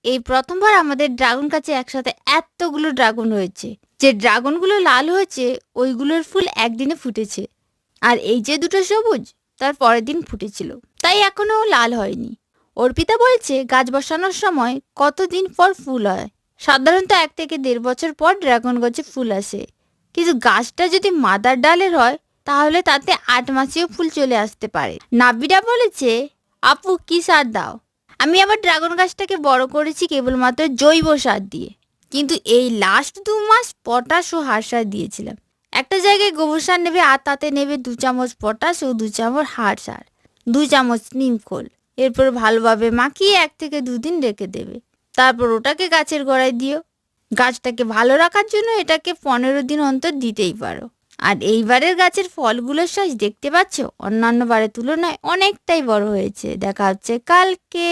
এই প্রথমবার আমাদের ড্রাগন গাছে একসাথে এতগুলো ড্রাগন হয়েছে। যে ড্রাগনগুলো লাল হয়েছে ওইগুলোর ফুল একদিনে ফুটেছে। আর এই যে দুটো সবুজ তার পরের দিন ফুটেছিল, তাই এখনো লাল হয়নি। অর্পিতা বলছে গাছ বসানোর সময় কতদিন পর ফুল হয়। সাধারণত 1 থেকে 1.5 বছর পর ড্রাগন গাছে ফুল আসে, কিন্তু গাছটা যদি মাদার ডালের হয় তাহলে তাতে 8 মাসেও ফুল চলে আসতে পারে। নাবিরা বলেছে, আপু কি সার দাও? আমি আমার ড্রাগন গাছটাকে বড় করেছি কেবলমাত্র জৈব সার দিয়ে, কিন্তু এই লাস্ট 2 মাস পটাশ ও হাড় সার দিয়েছিলাম। একটা জায়গায় গোবর সার নেবে আর তাতে নেবে 2 চামচ পটাশ ও 2 চামচ হাড় সার, 2 চামচ নিম খোল। এরপর ভালোভাবে মাখিয়ে 1 থেকে 2 দিন রেখে দেবে। তারপর ওটাকে গাছের গোড়ায় দিও। গাছটাকে ভালো রাখার জন্য এটাকে 15 দিন অন্তর দিতেই পারো। আর এইবারের গাছের ফলগুলোর সাইজ দেখতে পাচ্ছ অন্যান্য বারের তুলনায় অনেকটাই বড় হয়েছে। দেখা হচ্ছে কালকে।